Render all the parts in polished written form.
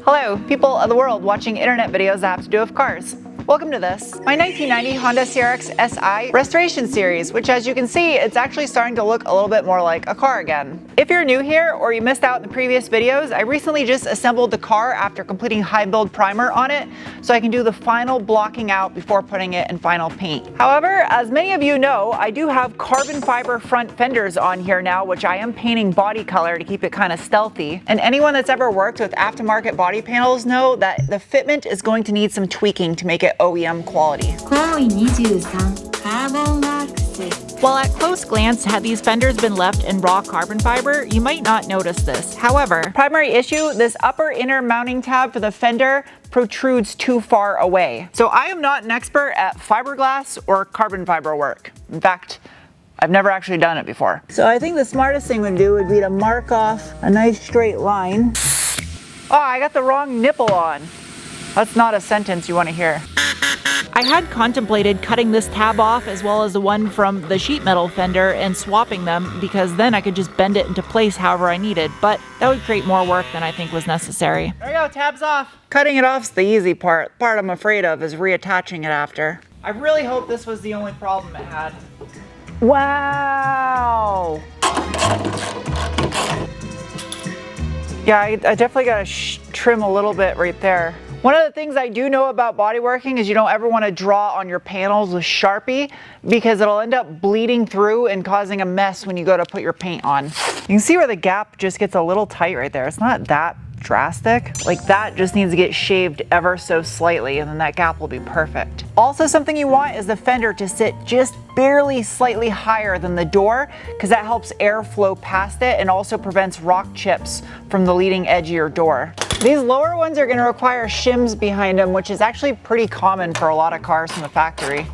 Hello, people of the world watching internet videos that have to do with cars. Welcome to this, my 1990 Honda CRX SI restoration series, which as you can see, it's actually starting to look a little bit more like a car again. If you're new here or you missed out in the previous videos, I recently just assembled the car after completing high build primer on it, so I can do the final blocking out before putting it in final paint. However, as many of you know, I do have carbon fiber front fenders on here now, which I am painting body color to keep it kind of stealthy. And anyone that's ever worked with aftermarket body panels know that the fitment is going to need some tweaking to make it OEM quality. While at close glance, had these fenders been left in raw carbon fiber, you might not notice this. However, primary issue, this upper inner mounting tab for the fender protrudes too far away. So I am not an expert at fiberglass or carbon fiber work. In fact, I've never actually done it before. So I think the smartest thing to do would be to mark off a nice straight line. Oh, I got the wrong nipple on. That's not a sentence you want to hear. I had contemplated cutting this tab off as well as the one from the sheet metal fender and swapping them, because then I could just bend it into place however I needed, but that would create more work than I think was necessary. There we go, tab's off. Cutting it off's the easy part. The part I'm afraid of is reattaching it after. I really hope this was the only problem it had. Wow! Yeah, I definitely gotta trim a little bit right there. One of the things I do know about bodyworking is you don't ever want to draw on your panels with Sharpie, because it'll end up bleeding through and causing a mess when you go to put your paint on. You can see where the gap just gets a little tight right there. It's not that drastic. Like, that just needs to get shaved ever so slightly and then that gap will be perfect. Also, something you want is the fender to sit just barely slightly higher than the door, because that helps airflow past it and also prevents rock chips from the leading edge of your door. These lower ones are going to require shims behind them, which is actually pretty common for a lot of cars from the factory.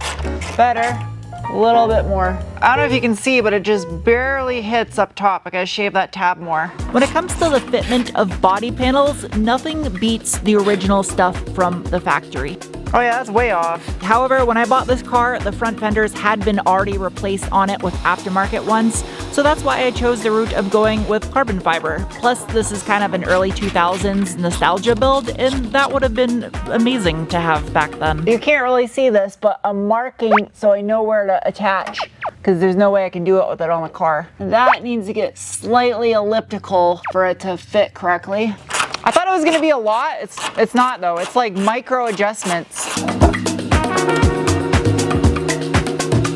Better. A little bit more. I don't know if you can see, but it just barely hits up top. I gotta shave that tab more. When it comes to the fitment of body panels, nothing beats the original stuff from the factory. Oh yeah, that's way off. However, when I bought this car, the front fenders had been already replaced on it with aftermarket ones, so that's why I chose the route of going with carbon fiber. Plus, this is kind of an early 2000s nostalgia build, and that would have been amazing to have back then. You can't really see this, but I'm marking so I know where to attach, because there's no way I can do it with it on the car. That needs to get slightly elliptical for it to fit correctly. I thought it was going to be a lot. It's not though. It's like micro adjustments.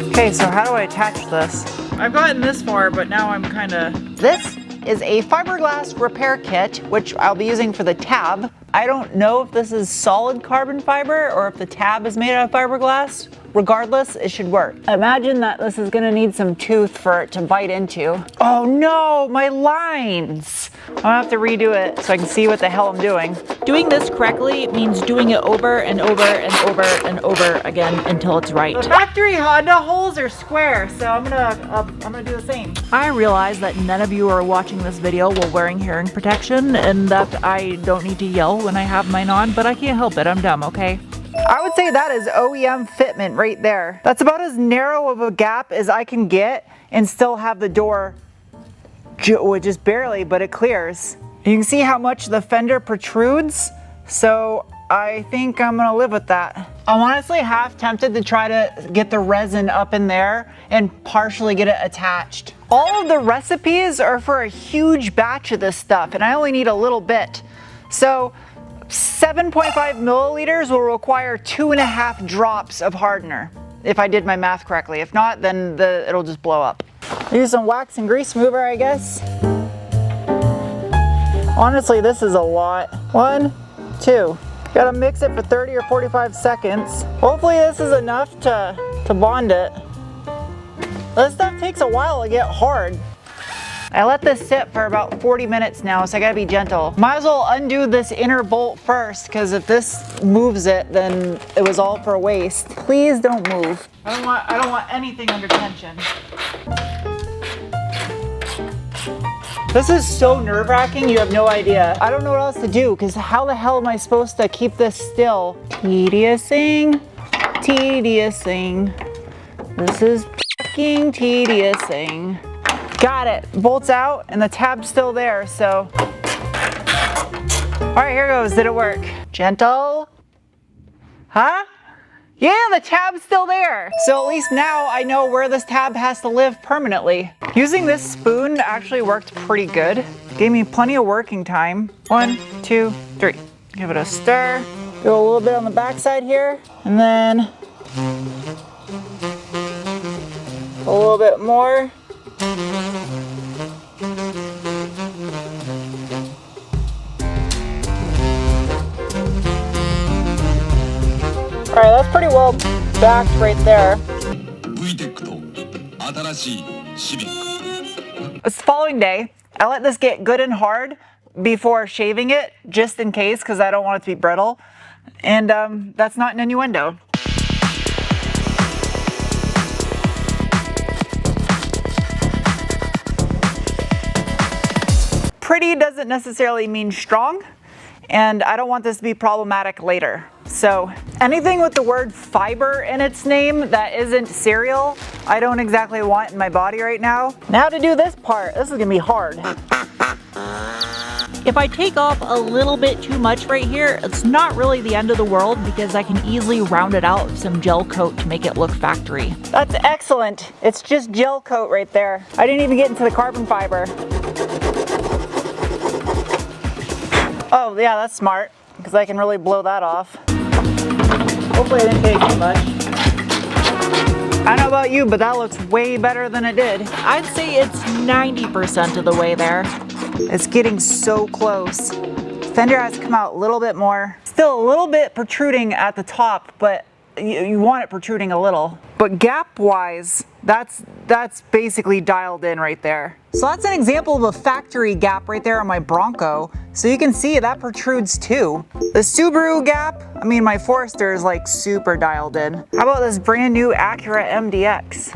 Okay, so how do I attach this? I've gotten this far, but now I'm kind of... This is a fiberglass repair kit, which I'll be using for the tab. I don't know if this is solid carbon fiber or if the tab is made out of fiberglass. Regardless, it should work. Imagine that this is gonna need some tooth for it to bite into. Oh no, my lines! I'm gonna have to redo it so I can see what the hell I'm doing. Doing this correctly means doing it over and over and over and over again until it's right. The factory Honda holes are square, so I'm gonna do the same. I realize that none of you are watching this video while wearing hearing protection, and that I don't need to yell when I have mine on, but I can't help it, I'm dumb, okay? I would say that is OEM fitment right there. That's about as narrow of a gap as I can get and still have the door just barely, but it clears. You can see how much the fender protrudes, so I think I'm gonna live with that. I'm honestly half tempted to try to get the resin up in there and partially get it attached. All of the recipes are for a huge batch of this stuff, and I only need a little bit. So 7.5 milliliters will require 2.5 drops of hardener, if I did my math correctly. If not, then it'll just blow up. Use some wax and grease remover, I guess. Honestly, this is a lot. 1, 2. Gotta mix it for 30 or 45 seconds. Hopefully this is enough to bond it. This stuff takes a while to get hard. I let this sit for about 40 minutes now, so I gotta be gentle. Might as well undo this inner bolt first, because if this moves it, then it was all for a waste. Please don't move. I don't want anything under tension. This is so nerve-wracking, you have no idea. I don't know what else to do, because how the hell am I supposed to keep this still? Tediousing. This is fucking tediousing. Got it. Bolts out and the tab's still there, so right, here goes. Did it work? Gentle. Huh? Yeah, the tab's still there. So at least now I know where this tab has to live permanently. Using this spoon actually worked pretty good. Gave me plenty of working time. 1, 2, 3. Give it a stir. Go a little bit on the back side here. And then a little bit more. All right, that's pretty well backed right there. It's the following day. I let this get good and hard before shaving it, just in case, because I don't want it to be brittle. And that's not an innuendo. Pretty doesn't necessarily mean strong, and I don't want this to be problematic later. So anything with the word fiber in its name that isn't cereal, I don't exactly want in my body right now. Now to do this part, this is gonna be hard. If I take off a little bit too much right here, it's not really the end of the world because I can easily round it out with some gel coat to make it look factory. That's excellent. It's just gel coat right there. I didn't even get into the carbon fiber. Oh yeah, that's smart, because I can really blow that off. Hopefully I didn't take too much. I don't know about you, but that looks way better than it did. I'd say it's 90% of the way there. It's getting so close. Fender has to come out a little bit more. Still a little bit protruding at the top, but you want it protruding a little. But gap-wise, that's basically dialed in right there. So that's an example of a factory gap right there on my Bronco. So you can see that protrudes too. The Subaru gap, I mean my Forester is like super dialed in. How about this brand new Acura MDX?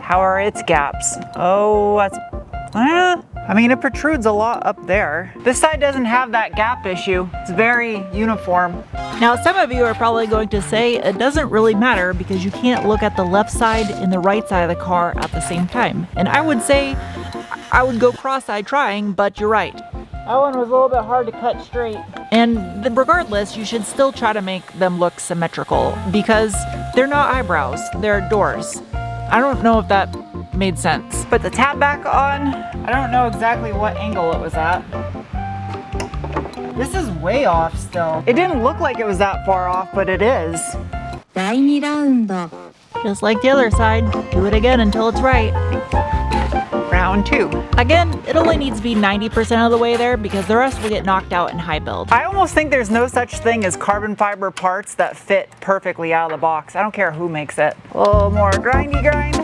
How are its gaps? Oh, that's, I mean, it protrudes a lot up there. This side doesn't have that gap issue. It's very uniform. Now, some of you are probably going to say it doesn't really matter because you can't look at the left side and the right side of the car at the same time. And I would say I would go cross-eyed trying, but you're right. That one was a little bit hard to cut straight. And regardless, you should still try to make them look symmetrical because they're not eyebrows, they're doors. I don't know if that made sense. Put the tab back on. I don't know exactly what angle it was at. This is way off still. It didn't look like it was that far off, but it is. Just like the other side, do it again until it's right. Round 2. Again, it only needs to be 90% of the way there because the rest will get knocked out in high build. I almost think there's no such thing as carbon fiber parts that fit perfectly out of the box. I don't care who makes it. A little more grindy grind.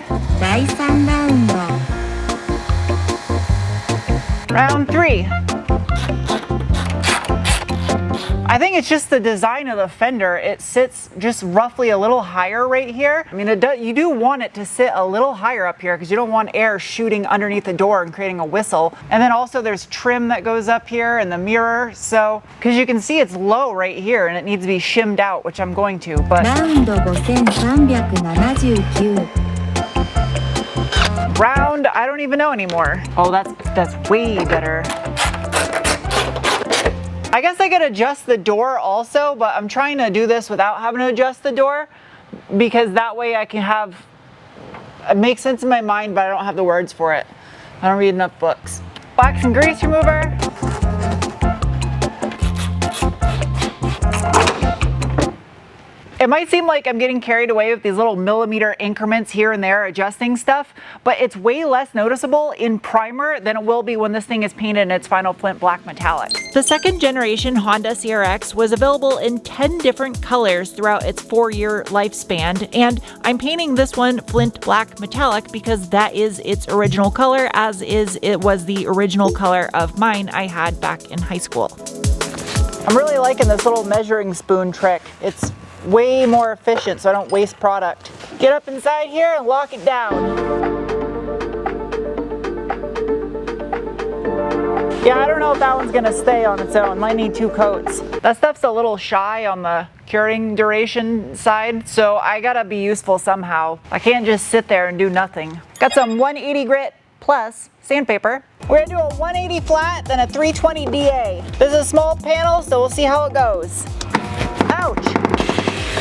Round 3. I think it's just the design of the fender. It sits just roughly a little higher right here. I mean, you do want it to sit a little higher up here because you don't want air shooting underneath the door and creating a whistle. And then also there's trim that goes up here and the mirror. So, because you can see it's low right here and it needs to be shimmed out, which I'm going to, but. Round, I don't even know anymore. Oh, that's way better. I guess I could adjust the door also, but I'm trying to do this without having to adjust the door because that way I can have, it makes sense in my mind, but I don't have the words for it. I don't read enough books. Wax and grease remover. It might seem like I'm getting carried away with these little millimeter increments here and there adjusting stuff, but it's way less noticeable in primer than it will be when this thing is painted in its final flint black metallic. The second generation Honda CRX was available in 10 different colors throughout its 4-year lifespan, and I'm painting this one flint black metallic because that is its original color, as it was the original color of mine I had back in high school. I'm really liking this little measuring spoon trick. It's way more efficient so I don't waste product. Get up inside here and lock it down. Yeah, I don't know if that one's gonna stay on its own. Might need 2 coats. That stuff's a little shy on the curing duration side, so I gotta be useful somehow. I can't just sit there and do nothing. Got some 180 grit plus sandpaper. We're gonna do a 180 flat, then a 320 DA. This is a small panel, so we'll see how it goes. Ouch!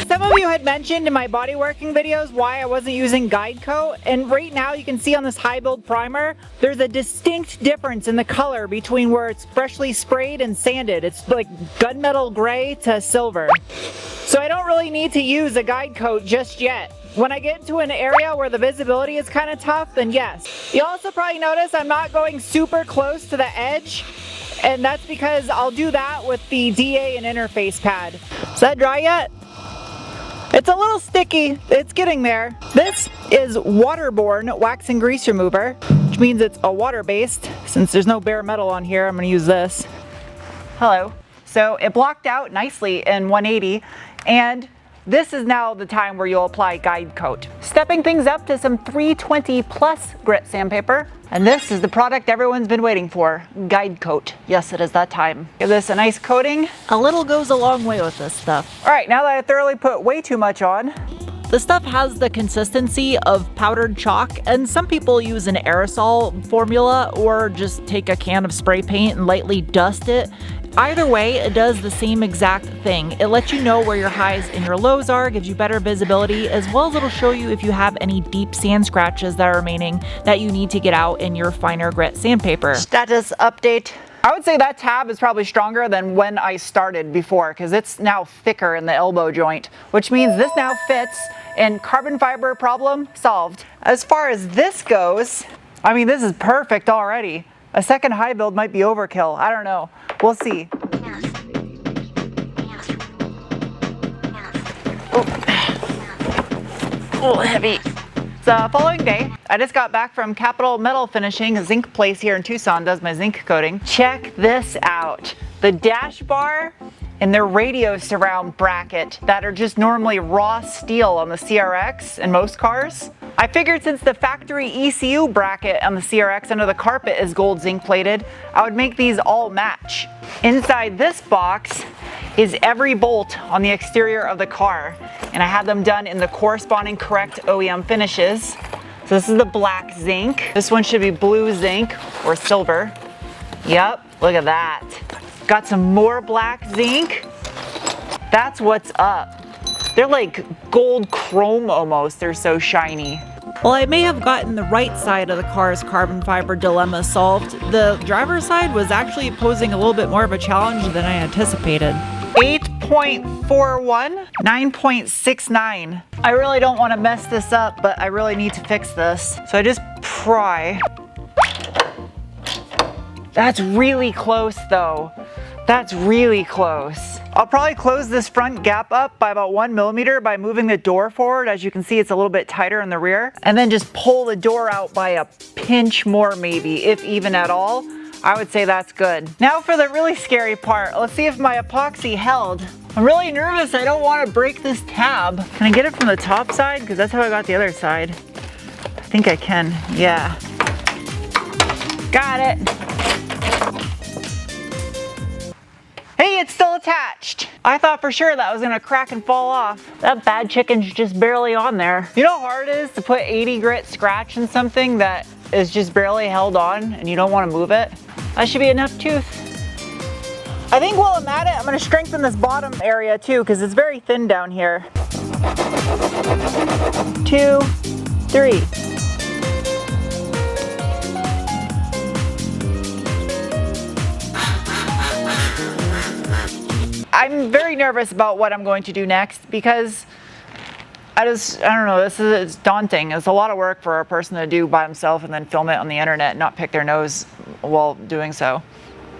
Some of you had mentioned in my body working videos why I wasn't using guide coat, and right now you can see on this high build primer, there's a distinct difference in the color between where it's freshly sprayed and sanded. It's like gunmetal gray to silver. So I don't really need to use a guide coat just yet. When I get into an area where the visibility is kind of tough, then yes. You also probably notice I'm not going super close to the edge, and that's because I'll do that with the DA and interface pad. Is that dry yet? It's a little sticky, it's getting there. This is waterborne wax and grease remover, which means it's a water-based. Since there's no bare metal on here, I'm gonna use this. Hello. So it blocked out nicely in 180, and this is now the time where you'll apply guide coat. Stepping things up to some 320 plus grit sandpaper. And this is the product everyone's been waiting for, guide coat. Yes, it is that time. Give this a nice coating. A little goes a long way with this stuff. All right, now that I thoroughly put way too much on, The stuff has the consistency of powdered chalk, and some people use an aerosol formula or just take a can of spray paint and lightly dust it. Either way, it does the same exact thing. It lets you know where your highs and your lows are, gives you better visibility, as well as it'll show you if you have any deep sand scratches that are remaining that you need to get out in your finer grit sandpaper. Status update. I would say that tab is probably stronger than when I started before, because it's now thicker in the elbow joint, which means this now fits, and carbon fiber problem solved. As far as this goes, I mean, this is perfect already. A second high build might be overkill. I don't know. We'll see. Oh, heavy. The following day, I just got back from Capital Metal Finishing, a zinc place here in Tucson, does my zinc coating. Check this out. The dash bar and their radio surround bracket that are just normally raw steel on the CRX in most cars. I figured since the factory ECU bracket on the CRX under the carpet is gold zinc plated, I would make these all match. Inside this box is every bolt on the exterior of the car, and I had them done in the corresponding correct OEM finishes. So this is the black zinc. This one should be blue zinc or silver. Yep, look at that. Got some more black zinc. That's what's up. They're like gold chrome almost, they're so shiny. While I may have gotten the right side of the car's carbon fiber dilemma solved, the driver's side was actually posing a little bit more of a challenge than I anticipated. 8.41, 9.69. I really don't want to mess this up, but I really need to fix this. So I just pry. That's really close though. That's really close. I'll probably close this front gap up by about 1 millimeter by moving the door forward. As you can see, it's a little bit tighter in the rear. And then just pull the door out by a pinch more maybe, if even at all. I would say that's good. Now for the really scary part. Let's see if my epoxy held. I'm really nervous. I don't want to break this tab. Can I get it from the top side? Because that's how I got the other side. I think I can. Yeah. Got it. Hey, it's still attached. I thought for sure that was gonna crack and fall off. That bad chicken's just barely on there. You know how hard it is to put 80 grit scratch in something that is just barely held on and you don't want to move it? That should be enough tooth. I think while I'm at it, I'm gonna strengthen this bottom area too, because it's very thin down here. 2, 3. I'm very nervous about what I'm going to do next because I don't know, it's daunting. It's a lot of work for a person to do by himself and then film it on the internet and not pick their nose while doing so.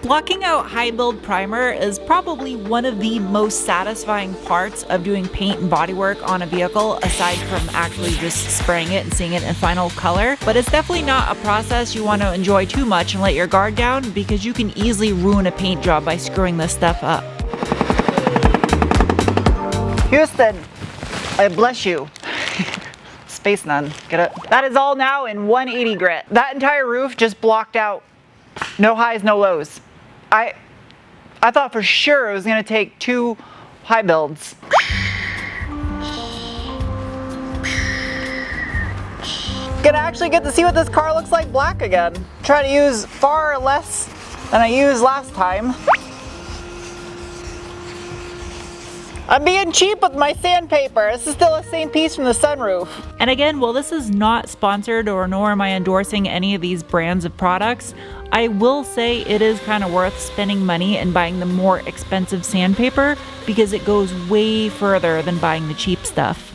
Blocking out high build primer is probably one of the most satisfying parts of doing paint and bodywork on a vehicle, aside from actually just spraying it and seeing it in final color. But it's definitely not a process you want to enjoy too much and let your guard down, because you can easily ruin a paint job by screwing this stuff up. Houston, I bless you. Space Nun, get it? That is all now in 180 grit. That entire roof just blocked out. No highs, no lows. I thought for sure it was gonna take 2 high builds. Good. gonna actually get to see what this car looks like black again. Try to use far less than I used last time. I'm being cheap with my sandpaper. This is still the same piece from the sunroof. And again, while this is not sponsored or nor am I endorsing any of these brands of products, I will say it is kind of worth spending money and buying the more expensive sandpaper because it goes way further than buying the cheap stuff.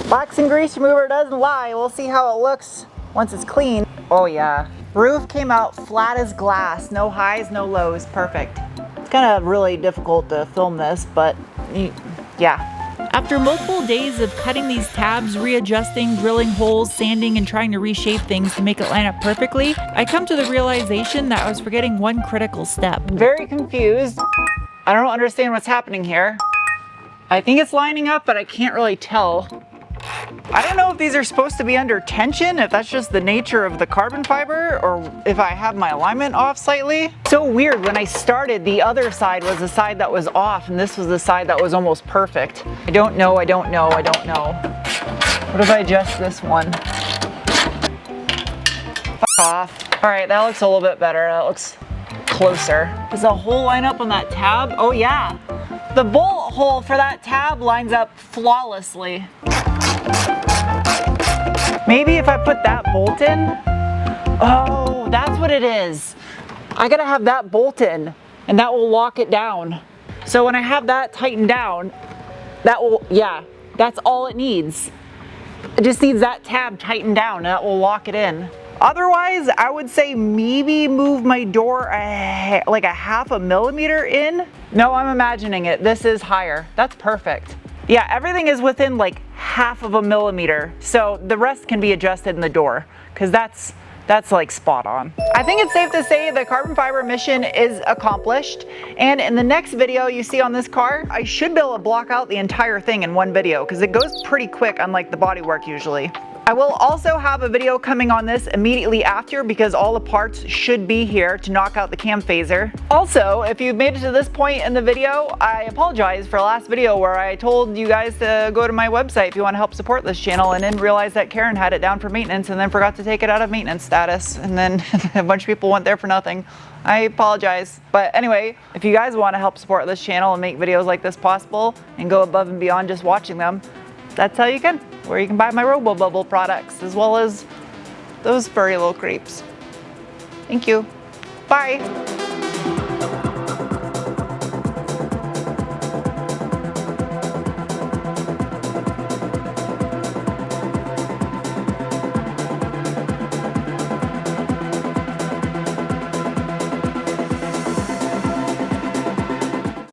Wax and grease remover doesn't lie. We'll see how it looks once it's clean. Oh yeah. Roof came out flat as glass. No highs, no lows. Perfect. It's kind of really difficult to film this, but yeah. After multiple days of cutting these tabs, readjusting, drilling holes, sanding, and trying to reshape things to make it line up perfectly, I come to the realization that I was forgetting one critical step. Very confused. I don't understand what's happening here. I think it's lining up, but I can't really tell. I don't know if these are supposed to be under tension, if that's just the nature of the carbon fiber, or if I have my alignment off slightly. So weird, when I started, the other side was the side that was off, and this was the side that was almost perfect. I don't know. What if I adjust this one? Fuck off. All right, that looks a little bit better. That looks closer. Does the hole line up on that tab? Oh yeah. The bolt hole for that tab lines up flawlessly. Maybe if I put that bolt in. Oh, that's what it is. I gotta have that bolt in, and that will lock it down. So when I have that tightened down, that will, yeah, that's all it needs. It just needs that tab tightened down, and that will lock it in. Otherwise, I would say maybe move my door like a half a millimeter in. No, I'm imagining it. This is higher. That's perfect. Yeah, everything is within like half of a millimeter. So the rest can be adjusted in the door because that's like spot on. I think it's safe to say the carbon fiber mission is accomplished. And in the next video you see on this car, I should be able to block out the entire thing in one video because it goes pretty quick unlike the bodywork usually. I will also have a video coming on this immediately after because all the parts should be here to knock out the cam phaser. Also, if you've made it to this point in the video, I apologize for the last video where I told you guys to go to my website if you want to help support this channel and then realized that Karen had it down for maintenance and then forgot to take it out of maintenance status and then a bunch of people went there for nothing. I apologize. But anyway, if you guys want to help support this channel and make videos like this possible and go above and beyond just watching them, that's how you can. Where you can buy my Robo Bubble products as well as those furry little creeps. Thank you. Bye.